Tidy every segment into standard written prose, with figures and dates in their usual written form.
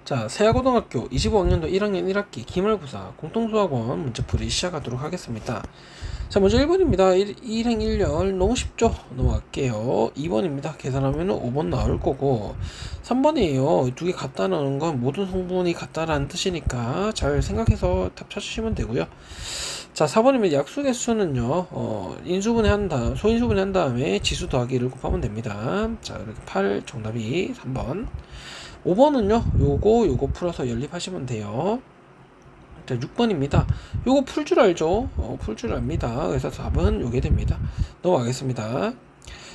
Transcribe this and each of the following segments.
자, 세아고등학교 25학년도 1학년 1학기 기말고사 공통수학원 문제풀이 시작하도록 하겠습니다. 자, 먼저 1번입니다. 1행 1열 너무 쉽죠? 넘어갈게요. 2번입니다. 계산하면 5번 나올 거고, 3번이에요. 두 개 같다는 건 모든 성분이 같다라는 뜻이니까 잘 생각해서 답 찾으시면 되고요. 자, 4번입니다. 약수의 수는요, 인수분해 한 다음, 소인수분해 한 다음에 지수 더하기를 곱하면 됩니다. 자, 이렇게 8 정답이 3번. 5번은요, 요거 풀어서 연립하시면 돼요. 자, 6번입니다. 요거 풀 줄 알죠? 풀 줄 압니다. 그래서 답은 요게 됩니다. 넘어가겠습니다.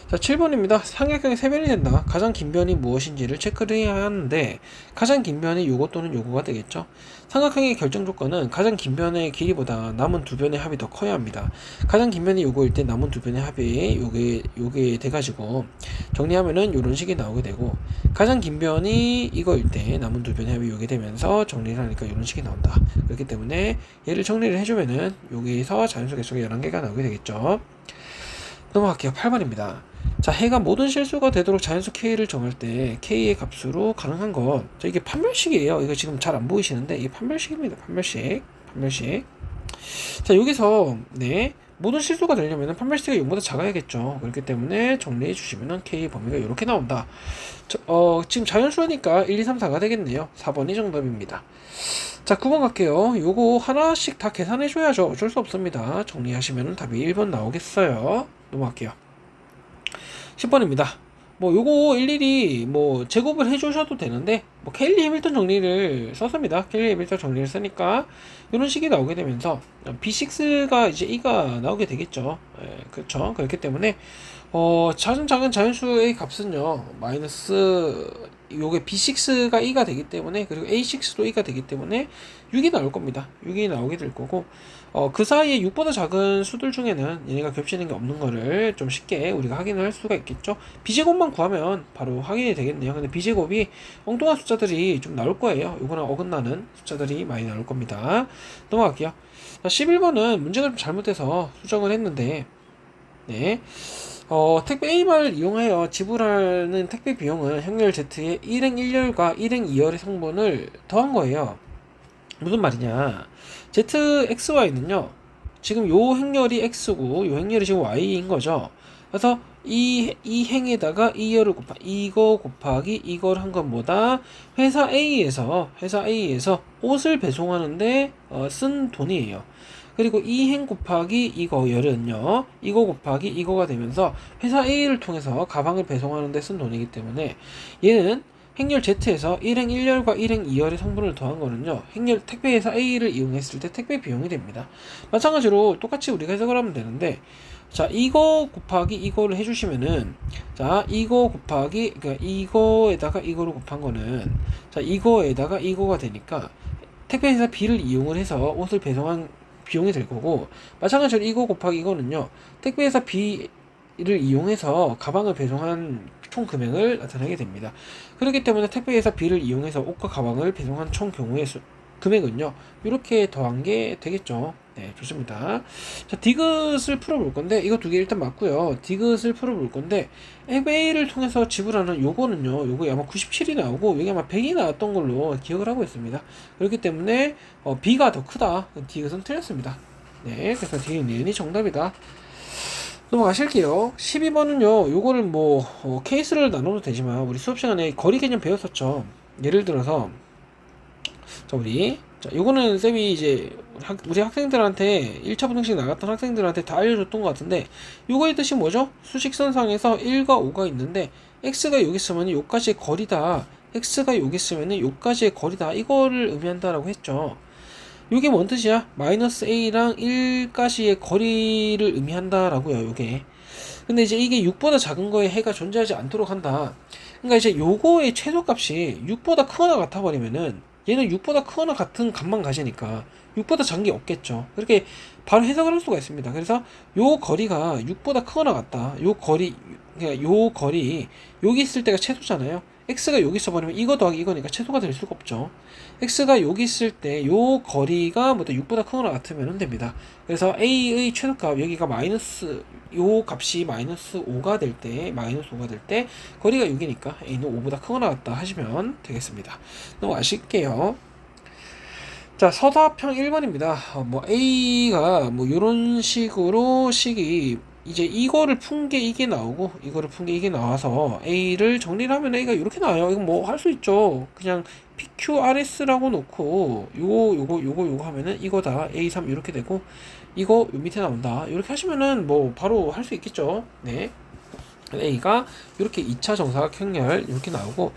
자, 7번입니다. 삼각형이 3변이 된다. 가장 긴 변이 무엇인지를 체크를 해야 하는데, 가장 긴 변이 요거 또는 요거가 되겠죠. 삼각형의 결정 조건은 가장 긴 변의 길이보다 남은 두 변의 합이 더 커야 합니다. 가장 긴 변이 요거일 때 남은 두 변의 합이 요게 돼가지고 정리하면은 요런 식이 나오게 되고, 가장 긴 변이 이거일 때 남은 두 변의 합이 요게 되면서 정리를 하니까 요런 식이 나온다. 그렇기 때문에 얘를 정리를 해주면은 여기서 자연수 개수가 11개가 나오게 되겠죠. 넘어갈게요. 8번입니다. 자, 해가 모든 실수가 되도록 자연수 K를 정할 때 K의 값으로 가능한 건, 자, 이게 판별식이에요. 이거 지금 잘 안 보이시는데 이게 판별식입니다. 판별식. 자, 여기서 모든 실수가 되려면 판별식이 0보다 작아야겠죠. 그렇기 때문에 정리해 주시면 K 범위가 이렇게 나온다. 지금 자연수니까 1, 2, 3, 4가 되겠네요. 4번이 정답입니다. 자, 9번 갈게요. 요거 하나씩 다 계산해 줘야죠. 어쩔 수 없습니다. 정리하시면 답이 1번 나오겠어요. 넘어갈게요. 10번입니다. 뭐 요거 일일이 뭐 제곱을 해주셔도 되는데, 뭐 켈리 해밀턴 정리를 썼습니다. 켈리 해밀턴 정리를 쓰니까 이런 식이 나오게 되면서 B6가 이제 E가 나오게 되겠죠. 그렇죠. 그렇기 때문에 작은 자연수의 값은요 마이너스, 요게 B6가 E가 되기 때문에, 그리고 A6도 E가 되기 때문에 6이 나올 겁니다. 6이 나오게 될 거고, 그 사이에 6보다 작은 수들 중에는 얘네가 겹치는 게 없는 거를 좀 쉽게 우리가 확인을 할 수가 있겠죠. B제곱만 구하면 바로 확인이 되겠네요. 근데 B제곱이 엉뚱한 숫자들이 좀 나올 거예요. 요거랑 어긋나는 숫자들이 많이 나올 겁니다. 넘어갈게요. 자, 11번은 문제가 좀 잘못돼서 수정을 했는데, 택배 A마를 이용하여 지불하는 택배 비용은 행렬 Z의 1행 1열과 1행 2열의 성분을 더한 거예요. 무슨 말이냐? ZXY는요, 지금 요 행렬이 X고 요 행렬이 지금 Y인 거죠. 그래서 이 행에다가 2열을 이거 곱하기 이걸 한 건 뭐다? 회사 A에서 옷을 배송하는데 쓴 돈이에요. 그리고 이 행 곱하기 이거 열은요, 이거 곱하기 이거가 되면서 회사 A를 통해서 가방을 배송하는데 쓴 돈이기 때문에, 얘는 행렬 Z에서 1행 1열과 1행 2열의 성분을 더한 거는요, 행렬 택배회사 A를 이용했을 때 택배 비용이 됩니다. 마찬가지로 똑같이 우리가 해석을 하면 되는데, 자, 이거 곱하기 이거를 해주시면은, 자, 이거 곱하기, 그러니까 이거에다가 이거를 곱한 거는, 자, 이거에다가 이거가 되니까 택배회사 B를 이용을 해서 옷을 배송한 비용이 될 거고, 마찬가지로 이거 곱하기 이거는요, 택배회사 B를 이용해서 가방을 배송한 총 금액을 나타내게 됩니다. 그렇기 때문에 택배회사 B를 이용해서 옷과 가방을 배송한 총 경우의 금액은요, 이렇게 더한 게 되겠죠. 네, 좋습니다. 자, 디귿을 풀어볼 건데, 이거 두 개 일단 맞고요. 디귿을 풀어볼 건데, FA를 통해서 지불하는 요거는요, 요거 아마 97이 나오고, 여기 아마 100이 나왔던 걸로 기억을 하고 있습니다. 그렇기 때문에 B가 더 크다. 디귿은 틀렸습니다. 네, 그래서 디귿이 정답이다. 넘어가실게요. 12번은요, 요거를 뭐 케이스를 나눠도 되지만 우리 수업 시간에 거리 개념 배웠었죠. 예를 들어서, 요거는 쌤이 이제 우리 학생들한테 1차 분등식 나갔던 학생들한테 다 알려줬던 것 같은데, 요거의 뜻이 뭐죠? 수직선상에서 1과 5가 있는데, x가 여기 있으면 요까지의 거리다, x가 여기 있으면 요까지의 거리다, 이거를 의미한다라고 했죠. 요게 뭔 뜻이야? 마이너스 a랑 1까지의 거리를 의미한다라고요, 요게. 근데 이제 이게 6보다 작은 거에 해가 존재하지 않도록 한다. 그러니까 이제 요거의 최소값이 6보다 크거나 같아 버리면은, 얘는 6보다 크거나 같은 값만 가지니까 6보다 작은 게 없겠죠. 그렇게 바로 해석을 할 수가 있습니다. 그래서 요 거리가 6보다 크거나 같다. 요 거리, 그러니까 요 거리, 여기 있을 때가 최소잖아요. x가 여기 있어버리면 이거 더하기 이거니까 최소가 될 수가 없죠. x가 여기 있을 때 요 거리가 뭐 6보다 크거나 같으면 됩니다. 그래서 a의 최소값 여기가 마이너스 요 값이 마이너스 5가 될 때 거리가 6이니까 a는 5보다 크거나 같다 하시면 되겠습니다. 넘어가실게요. 자, 서답형 1번입니다. 뭐 A가 뭐 요런 식으로 식이 이제 이거를 푼 게 이게 나오고 이거를 푼 게 이게 나와서 A를 정리를 하면 A가 이렇게 나와요. 이거 뭐 할 수 있죠. 그냥 PQRS라고 놓고 요거 하면은 이거다. A3 이렇게 되고 이거 요 밑에 나온다. 이렇게 하시면은 뭐 바로 할 수 있겠죠. 네. A가 이렇게 2차 정사각형렬 이렇게 나오고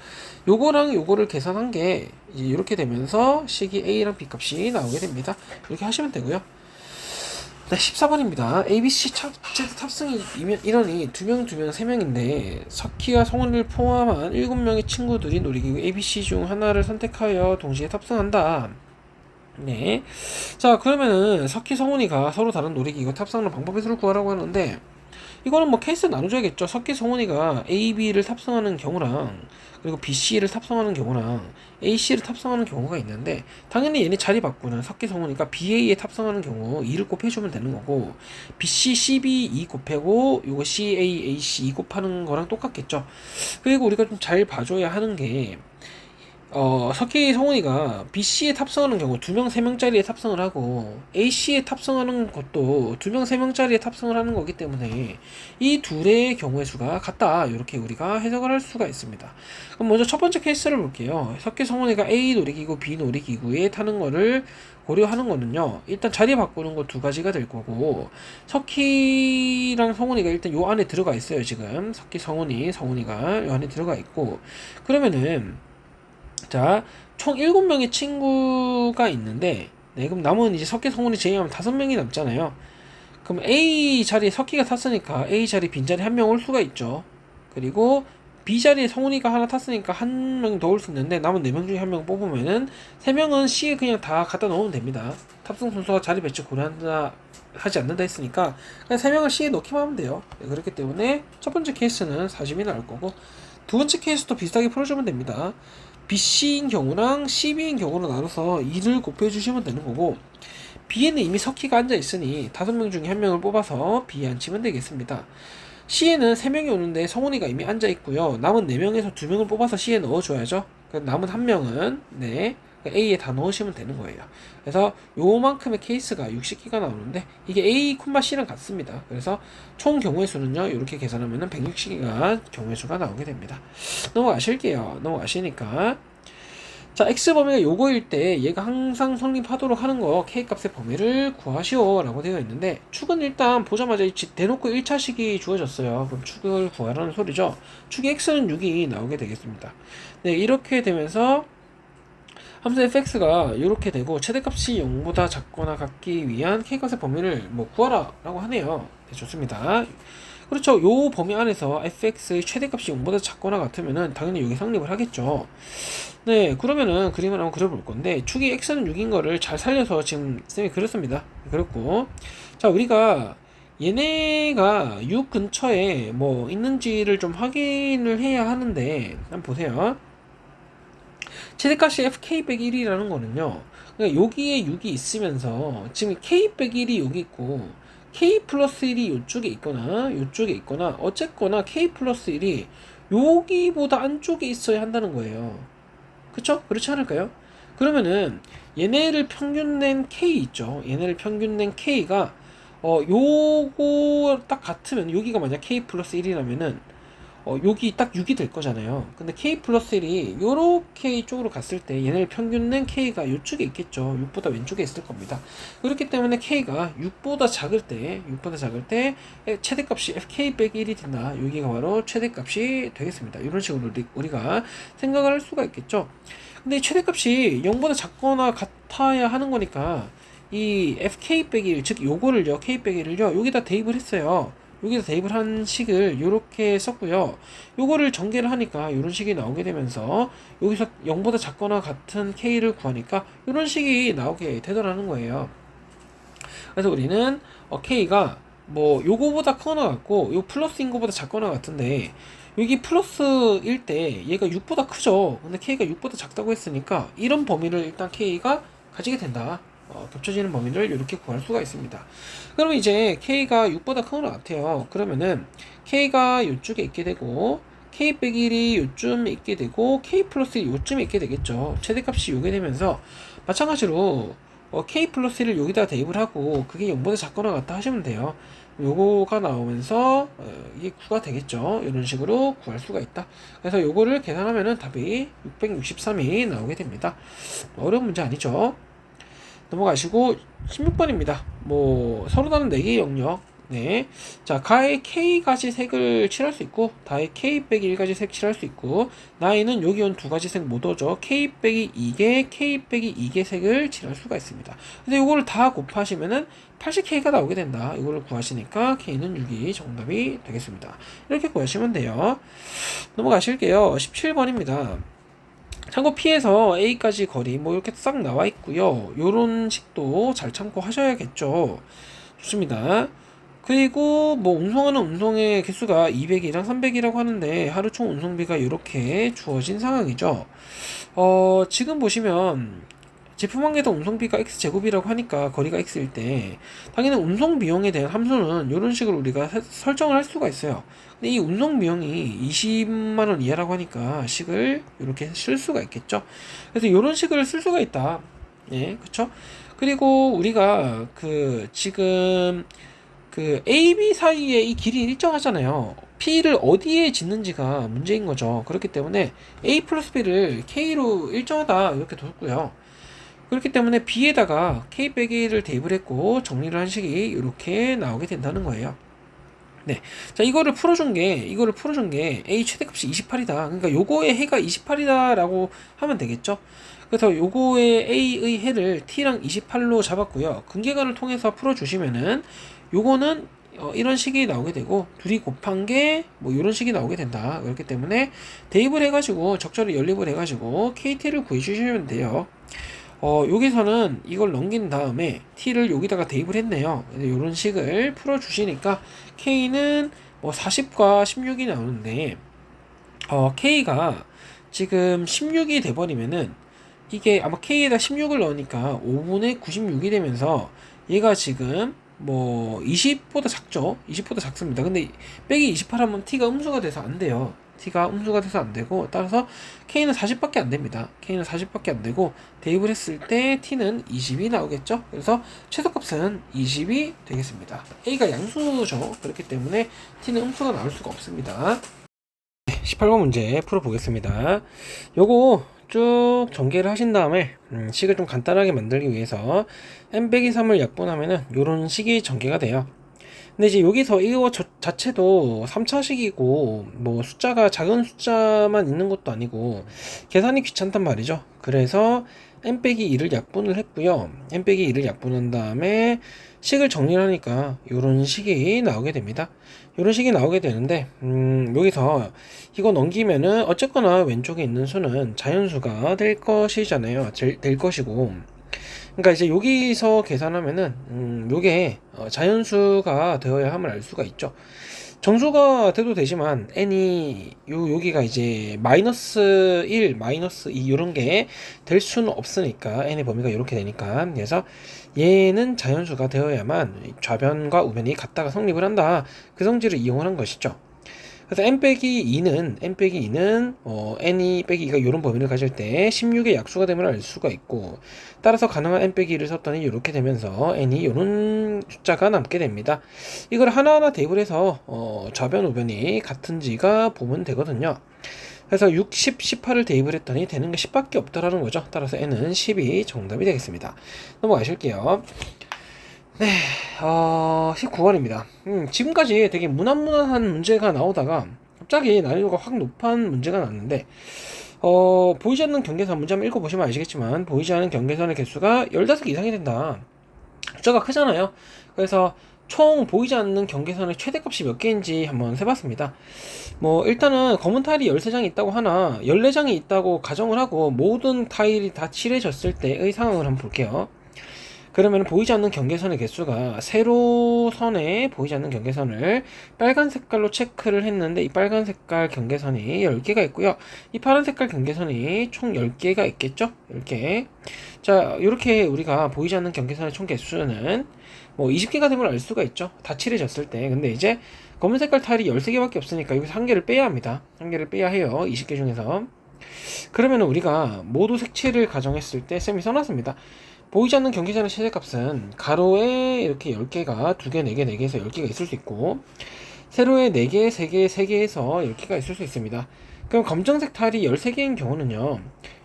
요거랑 요거를 계산한 게 이제 이렇게 되면서 식이 A랑 B 값이 나오게 됩니다. 이렇게 하시면 되고요. 네, 14번입니다. ABC 탑승 인원이 2명, 2명, 3명인데 석희와 성훈이를 포함한 7명의 친구들이 놀이기구 ABC 중 하나를 선택하여 동시에 탑승한다. 네. 자, 그러면은 석희, 성훈이가 서로 다른 놀이기구 탑승하는 방법의 수를 구하라고 하는데 이거는 뭐 케이스 나눠줘야겠죠. 석기 성훈이가 A, B를 탑승하는 경우랑 그리고 B, C를 탑승하는 경우랑 A, C를 탑승하는 경우가 있는데 당연히 얘네 자리 바꾸는 석기 성훈이가 B, A에 탑승하는 경우 2를 곱해주면 되는 거고 B, C, C, B 2 곱하고 요거 C, A, A, C 2 곱하는 거랑 똑같겠죠. 그리고 우리가 좀 잘 봐줘야 하는 게 석희 성훈이가 BC에 탑승하는 경우 2명, 3명짜리에 탑승을 하고 AC에 탑승하는 것도 2명, 3명짜리에 탑승을 하는 거기 때문에 이 둘의 경우의 수가 같다. 이렇게 우리가 해석을 할 수가 있습니다. 그럼 먼저 첫 번째 케이스를 볼게요. 석희 성훈이가 A 놀이기구, B 놀이기구에 타는 거를 고려하는 거는요. 일단 자리 바꾸는 거 두 가지가 될 거고 석희랑 성훈이가 일단 요 안에 들어가 있어요. 지금 석희, 성훈이가 요 안에 들어가 있고 그러면은 자, 총 7명의 친구가 있는데, 네, 그럼 남은 이제 석기, 성훈이 제외하면 5명이 남잖아요. 그럼 A 자리에 석기가 탔으니까 A 자리 빈자리 1명 올 수가 있죠. 그리고 B 자리에 성훈이가 하나 탔으니까 1명 더 올 수 있는데, 남은 4명 중에 1명 뽑으면은 3명은 C에 그냥 다 갖다 넣으면 됩니다. 탑승 순서가 자리 배치 고려한다, 하지 않는다 했으니까, 그냥 3명을 C에 넣기만 하면 돼요. 네, 그렇기 때문에 첫 번째 케이스는 40이 나올 거고, 두 번째 케이스도 비슷하게 풀어주면 됩니다. BC인 경우랑 CB인 경우로 나눠서 2를 곱해주시면 되는 거고 B에는 이미 석희가 앉아있으니 5명 중에 1명을 뽑아서 B에 앉히면 되겠습니다. C에는 3명이 오는데 성훈이가 이미 앉아있고요. 남은 4명에서 2명을 뽑아서 C에 넣어줘야죠. 남은 1명은 네, A에 다 넣으시면 되는 거예요. 그래서 요만큼의 케이스가 60개가 나오는데 이게 A, C랑 같습니다. 그래서 총 경우의 수는요. 이렇게 계산하면 160개가 경우의 수가 나오게 됩니다. 넘어가시니까 자, X범위가 요거일 때 얘가 항상 성립하도록 하는 거 K값의 범위를 구하시오 라고 되어 있는데 축은 일단 보자마자 대놓고 1차식이 주어졌어요. 그럼 축을 구하라는 소리죠. 축의 X는 6이 나오게 되겠습니다. 네, 이렇게 되면서 함수 fx가 이렇게 되고 최대값이 0보다 작거나 같기 위한 k값의 범위를 뭐 구하라 라고 하네요. 네, 좋습니다. 그렇죠. 요 범위 안에서 fx의 최대값이 0보다 작거나 같으면은 당연히 여기 성립을 하겠죠. 네, 그러면은 그림을 한번 그려볼 건데 축이 x는 6인 거를 잘 살려서 지금 쌤이 그렸습니다. 그렸고 자, 우리가 얘네가 6 근처에 뭐 있는지를 좀 확인을 해야 하는데 한번 보세요. 최대값이 fk-1이라는 거는요. 그러니까 여기에 6이 있으면서 지금 k-1이 여기 있고 k 플러스 1이 이쪽에 있거나 어쨌거나 k 플러스 1이 여기보다 안쪽에 있어야 한다는 거예요. 그쵸? 그렇지 않을까요? 그러면은 얘네를 평균낸 k 있죠. 얘네를 평균낸 k가 요거 딱 같으면 여기가 만약 k 플러스 1이라면은 여기 딱 6이 될 거잖아요. 근데 k 플러스 1이 요렇게 이쪽으로 갔을 때 얘네를 평균낸 k가 이쪽에 있겠죠. 6보다 왼쪽에 있을 겁니다. 그렇기 때문에 k가 6보다 작을 때 최대값이 fk-1이 된다. 여기가 바로 최대값이 되겠습니다. 이런 식으로 우리가 생각을 할 수가 있겠죠. 근데 최대값이 0보다 작거나 같아야 하는 거니까 이 fk-1, 즉 요거를요, k-1을요 여기다 대입을 했어요. 여기서 대입을 한 식을 이렇게 썼고요. 요거를 전개를 하니까 이런 식이 나오게 되면서 여기서 0보다 작거나 같은 k를 구하니까 이런 식이 나오게 되더라는 거예요. 그래서 우리는 k가 뭐 요거보다 크거나 같고 요 플러스인 거보다 작거나 같은데 여기 플러스일 때 얘가 6보다 크죠. 근데 K가 6보다 작다고 했으니까 이런 범위를 일단 K가 가지게 된다. 겹쳐지는 범위를 이렇게 구할 수가 있습니다. 그러면 이제 K가 6보다 큰 것 같아요. 그러면은 K가 이쪽에 있게 되고 K 빼기 1이 요쯤에 있게 되고 K 플러스 1이 요쯤에 있게 되겠죠. 최대값이 요게 되면서 마찬가지로 K 플러스 1을 여기다 대입을 하고 그게 0보다 작거나 같다 하시면 돼요. 요거가 나오면서 이게 9가 되겠죠. 이런 식으로 구할 수가 있다. 그래서 요거를 계산하면은 답이 663이 나오게 됩니다. 어려운 문제 아니죠. 넘어가시고 16번입니다. 뭐 서로 다른 4개의 영역. 네. 자, 가의 K가지 색을 칠할 수 있고 다의 K 빼기 1가지 색 칠할 수 있고 나이는 여기 온 2가지 색 못 오죠. K 빼기 2개, K 빼기 2개 색을 칠할 수가 있습니다. 근데 이거를 다 곱하시면은 80K가 나오게 된다. 이거를 구하시니까 K는 6이 정답이 되겠습니다. 이렇게 구하시면 돼요. 넘어가실게요. 17번입니다. 참고 P에서 A까지 거리 뭐 이렇게 싹 나와 있고요. 요런 식도 잘 참고하셔야겠죠. 좋습니다. 그리고 뭐 운송하는 운송의 개수가 200이랑 300이라고 하는데 하루 총 운송비가 이렇게 주어진 상황이죠. 지금 보시면 제품 한 개당 운송비가 x제곱이라고 하니까 거리가 x일 때 당연히 운송 비용에 대한 함수는 이런 식으로 우리가 설정을 할 수가 있어요. 근데 이 운송 비용이 20만원 이하라고 하니까 식을 이렇게 쓸 수가 있겠죠. 그래서 이런 식을 쓸 수가 있다. 예, 그쵸? 그리고 우리가 지금 A, B 사이에 이 길이 일정하잖아요. P를 어디에 짓는지가 문제인 거죠. 그렇기 때문에 A 플러스 B를 K로 일정하다 이렇게 뒀고요. 그렇기 때문에 B에다가 K 빼기를 대입을 했고 정리를 한 식이 이렇게 나오게 된다는 거예요. 네. 자, 이거를 풀어준 게 A 최대값이 28이다. 그러니까 요거의 해가 28이다 라고 하면 되겠죠. 그래서 요거의 A의 해를 T랑 28로 잡았고요. 근계관을 통해서 풀어주시면은 요거는 이런 식이 나오게 되고 둘이 곱한 게 뭐 이런 식이 나오게 된다. 그렇기 때문에 대입을 해가지고 적절히 연립을 해가지고 KT를 구해주시면 돼요. 여기서는 이걸 넘긴 다음에 t를 여기다가 대입을 했네요. 이런 식을 풀어주시니까 k는 뭐 40과 16이 나오는데 k가 지금 16이 돼버리면은 이게 아마 k에다 16을 넣으니까 5분의 96이 되면서 얘가 지금 뭐 20보다 작죠. 20보다 작습니다. 근데 빼기 28 하면 t가 음수가 돼서 안 돼요. t가 음수가 돼서 안 되고 따라서 k는 40밖에 안 됩니다. k는 40밖에 안 되고 대입을 했을 때 t는 20이 나오겠죠. 그래서 최소값은 20이 되겠습니다. a가 양수죠. 그렇기 때문에 t는 음수가 나올 수가 없습니다. 18번 문제 풀어보겠습니다. 요거 쭉 전개를 하신 다음에 식을 좀 간단하게 만들기 위해서 n-3을 약분하면은 요런 식이 전개가 돼요. 근데 이제 여기서 이거 자체도 3차식이고 뭐 숫자가 작은 숫자만 있는 것도 아니고 계산이 귀찮단 말이죠. 그래서 n-2를 약분을 했고요. n-2를 약분한 다음에 식을 정리하니까 이런 식이 나오게 됩니다. 이런 식이 나오게 되는데 여기서 이거 넘기면은 어쨌거나 왼쪽에 있는 수는 자연수가 될 것이잖아요. 될 것이고 그러니까 이제 여기서 계산하면은 요게 자연수가 되어야 함을 알 수가 있죠. 정수가 돼도 되지만 n이 여기가 이제 마이너스 1, 마이너스 2 이런 게 될 수는 없으니까 n의 범위가 이렇게 되니까 그래서 얘는 자연수가 되어야만 좌변과 우변이 같다가 성립을 한다. 그 성질을 이용을 한 것이죠. 그래서 n-2는 n이 빼기 2가 이런 범위를 가질 때 16의 약수가 되면 알 수가 있고 따라서 가능한 n-1을 썼더니 이렇게 되면서 n이 이런 숫자가 남게 됩니다. 이걸 하나하나 대입을 해서 좌변 우변이 같은지가 보면 되거든요. 그래서 6, 10, 18을 대입을 했더니 되는 게 10밖에 없다라는 거죠. 따라서 n은 10이 정답이 되겠습니다. 넘어가실게요. 네, 19번입니다. 지금까지 되게 무난무난한 문제가 나오다가 갑자기 난이도가 확 높은 문제가 났는데 보이지 않는 경계선 문제 한번 읽어보시면 아시겠지만 보이지 않는 경계선의 개수가 15개 이상이 된다. 숫자가 크잖아요. 그래서 총 보이지 않는 경계선의 최대값이 몇 개인지 한번 세봤습니다. 뭐 일단은 검은 타일이 13장이 있다고 하나 14장이 있다고 가정을 하고 모든 타일이 다 칠해졌을 때의 상황을 한번 볼게요. 그러면 보이지 않는 경계선의 개수가 세로선에 보이지 않는 경계선을 빨간 색깔로 체크를 했는데 이 빨간 색깔 경계선이 10개가 있고요. 이 파란 색깔 경계선이 총 10개가 있겠죠? 10개. 자, 이렇게 우리가 보이지 않는 경계선의 총 개수는 뭐 20개가 되면 알 수가 있죠. 다 칠해졌을 때. 근데 이제 검은 색깔 타일이 13개밖에 없으니까 여기서 한 개를 빼야 합니다. 한 개를 빼야 해요. 20개 중에서. 그러면 우리가 모두 색칠을 가정했을 때 쌤이 써놨습니다. 보이지 않는 경계선의 최대값은 가로에 이렇게 10개가 2개, 4개, 4개에서 10개가 있을 수 있고 세로에 4개, 3개, 3개에서 10개가 있을 수 있습니다. 그럼 검정색 타일이 13개인 경우는요.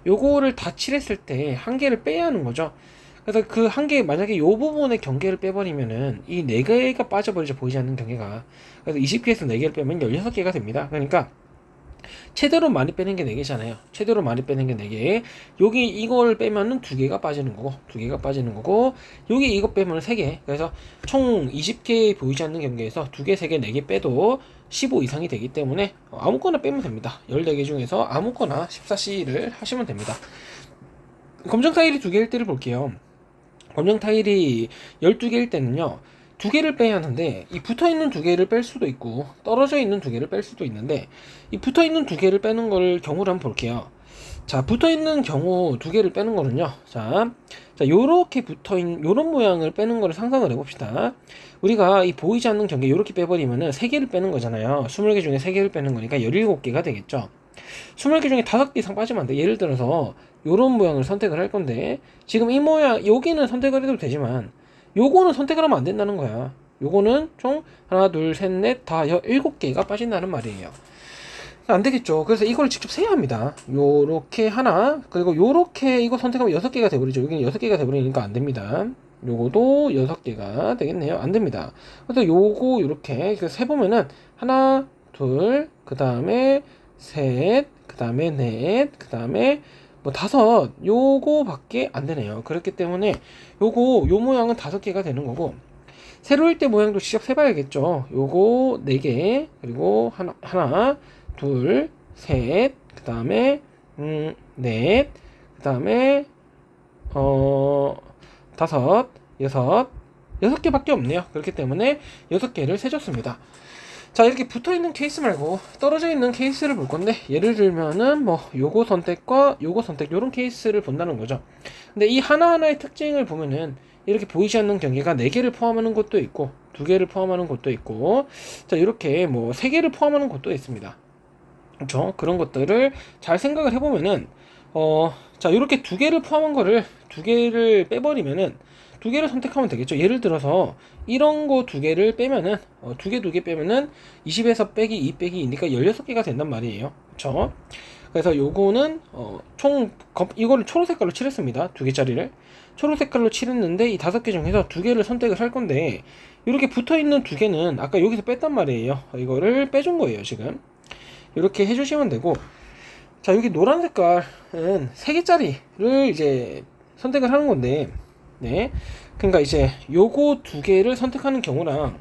요거를 다 칠했을 때 한 개를 빼야 하는 거죠. 그래서 그 한 개, 만약에 요 부분의 경계를 빼버리면은 이 4개가 빠져버리죠. 보이지 않는 경계가. 그래서 20개에서 4개를 빼면 16개가 됩니다. 그러니까 최대로 많이 빼는 게 4개잖아요. 최대로 많이 빼는 게 4개. 여기 이걸 빼면은 2개가 빠지는 거고, 2개가 빠지는 거고, 여기 이거 빼면 3개. 그래서 총 20개 보이지 않는 경계에서 2개, 3개, 4개 빼도 15 이상이 되기 때문에 아무거나 빼면 됩니다. 14개 중에서 아무거나 14C를 하시면 됩니다. 검정 타일이 2개일 때를 볼게요. 검정 타일이 12개일 때는요. 2개를 빼야 하는데 이 붙어있는 2개를 뺄 수도 있고 떨어져 있는 2개를 뺄 수도 있는데 이 붙어있는 2개를 빼는 걸 경우를 한번 볼게요. 자, 붙어있는 경우 2개를 빼는 거는요. 자, 요렇게 붙어있는 요런 모양을 빼는 거를 상상을 해봅시다. 우리가 이 보이지 않는 경계 요렇게 빼버리면은 3개를 빼는 거잖아요. 20개 중에 3개를 빼는 거니까 17개가 되겠죠. 20개 중에 5개 이상 빠지면 안 돼. 예를 들어서 요런 모양을 선택을 할 건데 지금 이 모양 여기는 선택을 해도 되지만 요거는 선택을 하면 안 된다는 거야. 요거는 총 하나, 둘, 셋, 넷, 다 7개가 빠진다는 말이에요. 안 되겠죠. 그래서 이걸 직접 세야 합니다. 요렇게 하나, 그리고 요렇게 이거 선택하면 6개가 돼버리죠. 여기는 6개가 돼버리니까 안 됩니다. 요거도 6개가 되겠네요. 안 됩니다. 그래서 요거 요렇게 세보면은 하나, 둘, 그 다음에 셋, 그 다음에 넷, 그 다음에 뭐 5, 요거밖에 안 되네요. 그렇기 때문에 요 모양은 5개가 되는 거고 세로일 때 모양도 직접 세봐야겠죠. 요거 4개, 그리고 하나, 둘, 셋, 그 다음에 넷, 그 다음에 5, 6, 6개밖에 없네요. 그렇기 때문에 6개를 세줬습니다. 자, 이렇게 붙어있는 케이스 말고 떨어져 있는 케이스를 볼 건데 예를 들면은 뭐 요거 선택과 요거 선택 요런 케이스를 본다는 거죠. 근데 이 하나하나의 특징을 보면은 이렇게 보이지 않는 경계가 4개를 포함하는 것도 있고 2개를 포함하는 것도 있고 자, 이렇게 뭐 3개를 포함하는 것도 있습니다. 그렇죠? 그런 것들을 잘 생각을 해보면은 자, 이렇게 2개를 포함한 거를 2개를 빼버리면은 2개를 선택하면 되겠죠. 예를 들어서 이런 거 2개를 빼면은 2개 빼면은 20에서 빼기 2 빼기 2니까 16개가 된단 말이에요. 그렇죠? 그래서 요거는 이거를 초록 색깔로 칠했습니다. 2개짜리를 초록 색깔로 칠했는데 이 5개 중에서 2개를 선택을 할 건데 이렇게 붙어있는 2개는 아까 여기서 뺐단 말이에요. 이거를 빼준 거예요. 지금 이렇게 해주시면 되고 자, 여기 노란 색깔은 3개짜리를 이제 선택을 하는 건데 네, 그러니까 이제 요거 2개를 선택하는 경우랑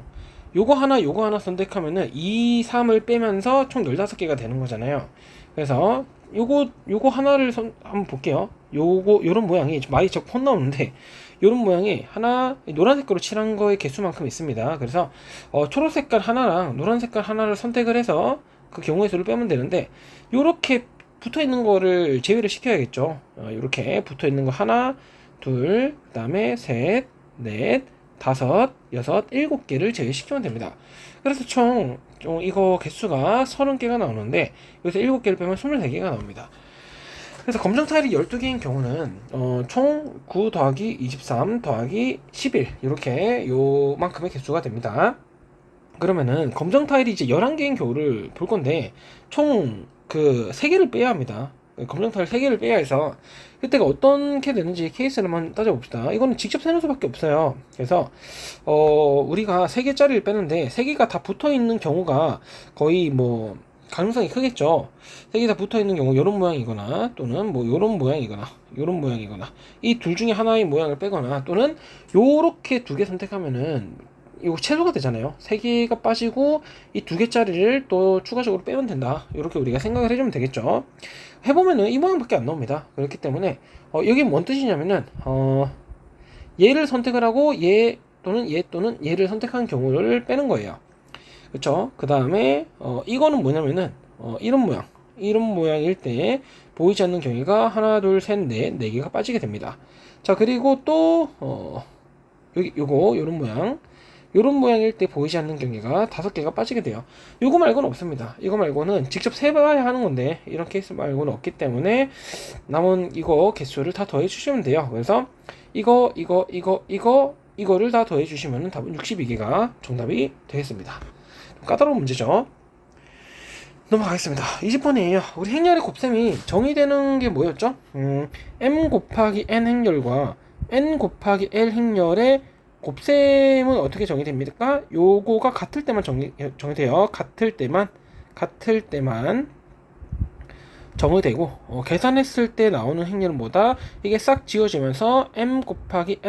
요거 하나 선택하면은 2, 3을 빼면서 총 15개가 되는 거잖아요. 그래서 요거 하나를 한번 볼게요. 요런 모양이 많이 폰 나오는데 요런 모양이 하나 노란 색깔로 칠한 거의 개수만큼 있습니다. 그래서 초록 색깔 하나랑 노란 색깔 하나를 선택을 해서 그 경우의 수를 빼면 되는데 요렇게 붙어 있는 거를 제외를 시켜야겠죠. 이렇게 붙어 있는 거 하나, 둘, 그 다음에 셋, 넷, 5, 6, 7개를 제외시키면 됩니다. 그래서 총 이거 개수가 30개가 나오는데 여기서 7개를 빼면 24개가 나옵니다. 그래서 검정 타일이 12개인 경우는 총 9 더하기 23 더하기 11 이렇게 요만큼의 개수가 됩니다. 그러면은 검정 타일이 이제 11개인 경우를 볼 건데 총 그 3개를 빼야 합니다. 검정 타일 3개를 빼야 해서 그때가 어떻게 되는지 케이스를 한번 따져봅시다. 이거는 직접 세는 수밖에 없어요. 그래서 우리가 3개짜리를 빼는데 3개가 다 붙어있는 경우가 거의 뭐 가능성이 크겠죠. 3개 다 붙어있는 경우 요런 모양이거나 또는 뭐 요런 모양이거나 요런 모양이거나 이 둘 중에 하나의 모양을 빼거나 또는 요렇게 2개 선택하면은 이거 최소가 되잖아요. 3개가 빠지고 이 2개짜리를 또 추가적으로 빼면 된다. 이렇게 우리가 생각을 해주면 되겠죠. 해보면은 이 모양밖에 안 나옵니다. 그렇기 때문에 여기 뭔 뜻이냐면은 얘를 선택을 하고 얘 또는 얘를 선택한 경우를 빼는 거예요. 그쵸? 그 다음에 이거는 뭐냐면은 이런 모양일 때 보이지 않는 경위가 하나, 둘, 셋, 넷, 네 개가 빠지게 됩니다. 자, 그리고 또 여기 요런 모양일 때 보이지 않는 경계가 5개가 빠지게 돼요. 요거 말고는 없습니다. 이거 말고는 직접 세봐야 하는 건데 이런 케이스 말고는 없기 때문에 남은 이거 개수를 다 더해 주시면 돼요. 그래서 이거를 다 더해 주시면 답은 62개가 정답이 되겠습니다. 까다로운 문제죠. 넘어가겠습니다. 20번이에요. 우리 행렬의 곱셈이 정의되는 게 뭐였죠? m 곱하기 n 행렬과 n 곱하기 l 행렬의 곱셈은 어떻게 정의됩니까? 요거가 같을 때만 정의돼요. 같을 때만 정의되고 계산했을 때 나오는 행렬은 뭐다? 이게 싹 지워지면서 m 곱하기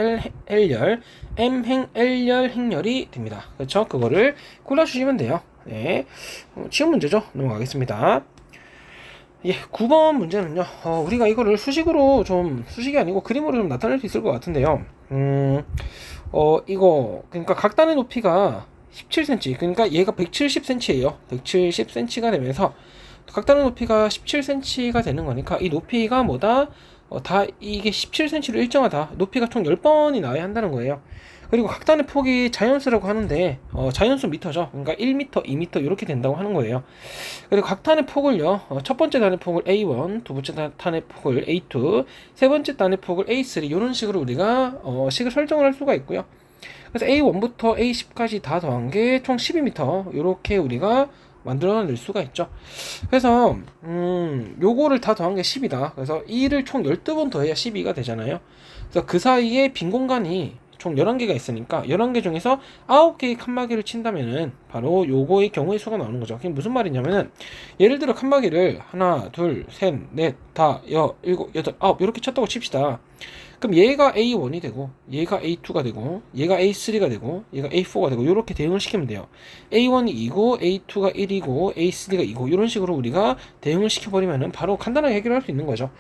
l열 m행 l열 행렬이 됩니다. 그렇죠? 그거를 골라주시면 돼요. 네, 쉬운 문제죠. 넘어가겠습니다. 예, 9번 문제는요. 우리가 이거를 수식이 아니고 그림으로 좀 나타낼 수 있을 것 같은데요. 이거 그러니까 각단의 높이가 17cm, 그러니까 얘가 170cm예요. 170cm가 되면서 각단의 높이가 17cm가 되는 거니까 이 높이가 뭐다? 다 이게 17cm로 일정하다. 높이가 총 10번이 나와야 한다는 거예요. 그리고 각단의 폭이 자연수라고 하는데 자연수 미터죠. 그러니까 1m, 2m 이렇게 된다고 하는 거예요. 그리고 각 탄의 폭을요. 첫 번째 단의 폭을 A1, 두 번째 탄의 폭을 A2, 세 번째 단의 폭을 A3 이런 식으로 우리가 식을 설정을 할 수가 있고요. 그래서 A1부터 A10까지 다 더한 게 총 12m 이렇게 우리가 만들어낼 수가 있죠. 그래서 요거를 다 더한 게 10이다. 그래서 2를 총 12번 더해야 12가 되잖아요. 그래서 그 사이에 빈 공간이 총 11개가 있으니까 11개 중에서 9개의 칸막이를 친다면은 바로 요거의 경우의 수가 나오는 거죠. 그게 무슨 말이냐면은 예를 들어 칸막이를 하나, 둘, 셋, 넷, 다, 일곱, 여덟, 아홉 이렇게 쳤다고 칩시다. 그럼 얘가 A1이 되고 얘가 A2가 되고 얘가 A3가 되고 얘가 A4가 되고 이렇게 대응을 시키면 돼요. A1이 2고 A2가 1이고 A3가 2고 이런 식으로 우리가 대응을 시켜버리면은 바로 간단하게 해결할 수 있는 거죠.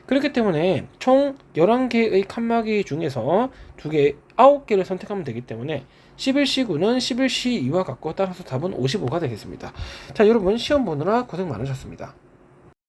그렇기 때문에 총 11개의 칸막이 중에서 9개를 선택하면 되기 때문에 11C9는 11C2와 같고 따라서 답은 55가 되겠습니다. 자, 여러분 시험 보느라 고생 많으셨습니다.